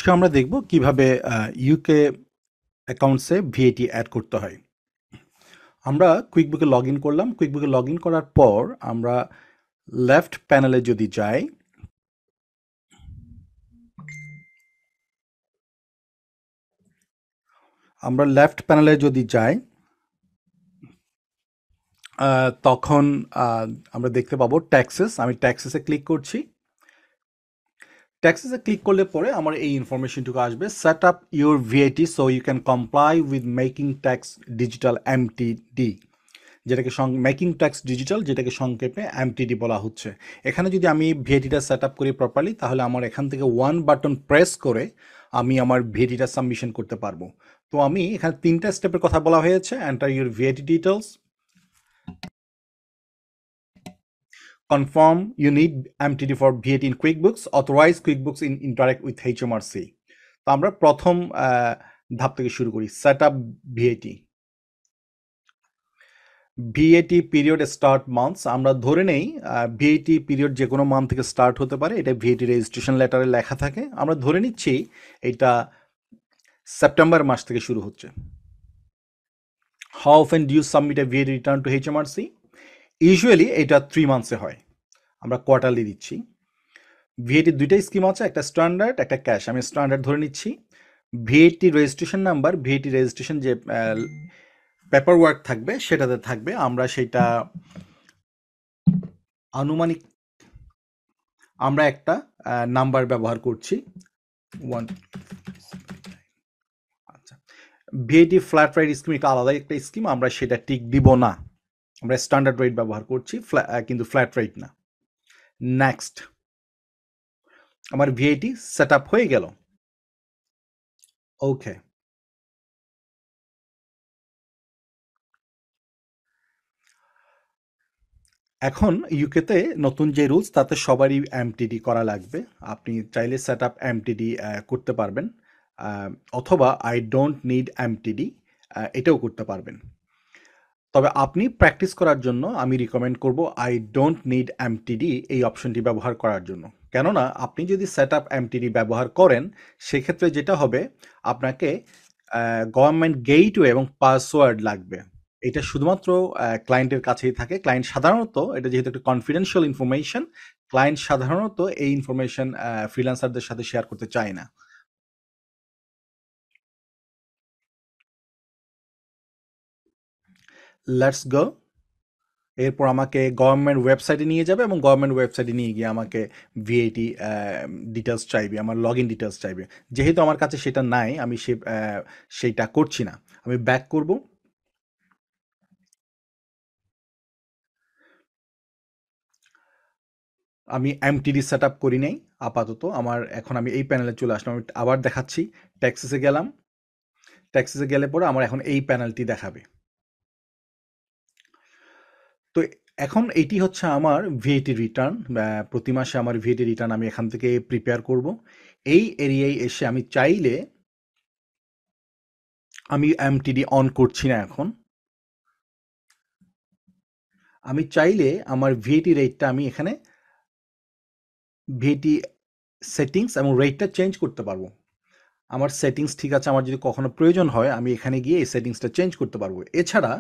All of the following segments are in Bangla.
আজকে আমরা দেখব কিভাবে ইউকে অ্যাকাউন্টসে ভিএটি অ্যাড করতে হয়। আমরা কুইকবুকে লগ ইন করলাম। কুইকবুকে লগ ইন করার পর আমরা লেফট প্যানেলে যদি যাই, তখন আমরা দেখতে পাবো ট্যাক্সেস। আমি ট্যাক্সেসে ক্লিক করছি। ট্যাক্সেসে ক্লিক করলে পরে আমার এই ইনফরমেশনটুকু আসবে, set up your VAT so you can comply with making tax digital MTD, যেটাকে মেকিং ট্যাক্স ডিজিটাল, যেটাকে সংক্ষেপে এমটিডি বলা হচ্ছে। এখানে যদি আমি ভিএটিটা সেট আপ করি প্রপারলি, তাহলে আমার এখান থেকে ওয়ান বাটন প্রেস করে আমি আমার ভিএটিটা সাবমিশন করতে পারবো। তো আমি এখানে 3টা স্টেপের কথা বলা হয়েছে। Enter your VAT details, confirm you need MTD for VAT in QuickBooks, authorize QuickBooks in interact with HMRC. তো আমরা প্রথম ধাপ থেকে শুরু করি, set up VAT. VAT period start months, আমরা ধরে নেই ভিএটি পিরিয়ড যে কোনো মান্থ থেকে স্টার্ট হতে পারে। এটা ভিএটি রেজিস্ট্রেশন লেটারে লেখা থাকে। আমরা ধরে নিচ্ছি এটা সেপ্টেম্বর মাস থেকে শুরু হচ্ছে। How often do you submit a VAT return to HMRC? Usually এটা 3 মান্থসে হয়, আমরা কোয়ার্টারলি দিচ্ছি। ভিএটির 2টা স্কিম আছে, একটা স্ট্যান্ডার্ড, একটা ক্যাশ। আমি স্ট্যান্ডার্ড ধরে নিচ্ছি। VAT registration number, VAT registration যে পেপার ওয়ার্ক থাকবে সেটাতে থাকবে। আমরা সেটা আনুমানিক আমরা একটা নাম্বার ব্যবহার করছি 1। আচ্ছা, ভিএটি ফ্ল্যাট রেট স্কিম এটা আলাদা একটা স্কিম, আমরা সেটা টিক দিব না। আমরা স্ট্যান্ডার্ড রেট ব্যবহার করছি, কিন্তু ফ্ল্যাট রেট না। নেক্সট, আমার ভিএটি সেট আপ হয়ে গেল। ওকে, এখন ইউকেতে নতুন যে রুলস, তাতে সবারই এমটিডি করা লাগবে। আপনি চাইলে সেট আপ এমটিডি করতে পারবেন, অথবা আই ডোন্ট নিড এমটিডি এটাও করতে পারবেন। তবে আপনি প্র্যাকটিস করার জন্য আমি রিকমেন্ড করব আই ডোন্ট নিড এমটিডি এই অপশনটি ব্যবহার করার জন্য। কেননা আপনি যদি সেট আপ এমটিডি ব্যবহার করেন, সেক্ষেত্রে যেটা হবে, আপনাকে গভর্নমেন্ট গেটওয়ে এবং পাসওয়ার্ড লাগবে। এটা শুধুমাত্র ক্লায়েন্টের কাছেই থাকে। ক্লায়েন্ট সাধারণত, এটা যেহেতু একটা কনফিডেন্সিয়াল ইনফরমেশন, ক্লায়েন্ট সাধারণত এই ইনফরমেশন ফ্রিল্যান্সারদের সাথে শেয়ার করতে চায় না। Let's go. এরপর আমাকে গভর্নমেন্ট ওয়েবসাইটে নিয়ে যাবে এবং গভর্নমেন্ট ওয়েবসাইটে নিয়ে গিয়ে আমাকে ভিএটি ডিটেলস চাইবে, আমার লগ ইন ডিটেলস চাইবে। যেহেতু আমার কাছে সেটা নাই, আমি সেইটা করছি না। আমি ব্যাক করব। আমি এমটিডি সেট আপ করি নাই আপাতত। এখন আমি এই প্যানেলে চলে আসলাম। আমি আবার দেখাচ্ছি, ট্যাক্সেসে গেলাম। ট্যাক্সেসে গেলে পরে আমার এখন এই প্যানেলটি দেখাবে। তো এখন এটি হচ্ছে আমার ভিএটি রিটার্ন। প্রতি মাসে আমার ভিএটি রিটার্ন আমি এখান থেকে প্রিপেয়ার করব। এই এরিয়ায় এসে আমি চাইলে, আমি এমটিডি অন করছি না এখন, আমি চাইলে আমার ভিএটি রেটটা আমি এখানে ভিএটি সেটিংস এবং রেটটা চেঞ্জ করতে পারবো। আমার সেটিংস ঠিক আছে, আমার যদি কখনো প্রয়োজন হয় আমি এখানে গিয়ে এই সেটিংসটা চেঞ্জ করতে পারবো। এছাড়া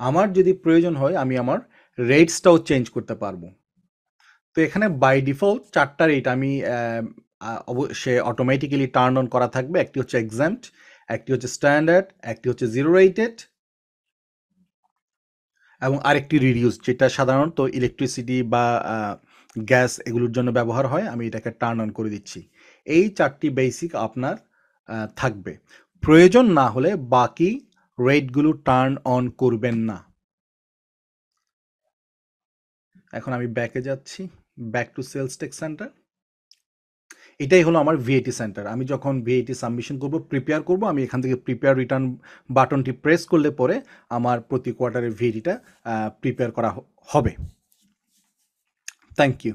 আমার যদি প্রয়োজন হয় আমি আমার রেটসটাও চেঞ্জ করতে পারবো। তো এখানে বাই ডিফল্ট 4টা রেট আমি সে অটোমেটিক্যালি টার্ন অন করা থাকবে। একটি হচ্ছে এক্সাম্পট, একটি হচ্ছে স্ট্যান্ডার্ড, একটি হচ্ছে জিরো রেটেড এবং আরেকটি রিডিউস, যেটা সাধারণত ইলেকট্রিসিটি বা গ্যাস এগুলোর জন্য ব্যবহার হয়। আমি এটাকে টার্ন অন করে দিচ্ছি। এই 4টি বেসিক আপনার থাকবে। প্রয়োজন না হলে বাকি রেটগুলো টার্ন অন করবেন না। এখন আমি ব্যাকে যাচ্ছি, back to sales tech centre. এটাই হলো আমার ভিএটি সেন্টার। আমি যখন ভিএটি সাবমিশন করব, প্রিপেয়ার করব, আমি এখান থেকে প্রিপেয়ার রিটার্ন বাটনটি প্রেস করলে পরে আমার প্রতি কোয়ার্টারের ভিএটিটা প্রিপেয়ার করা হবে। Thank you.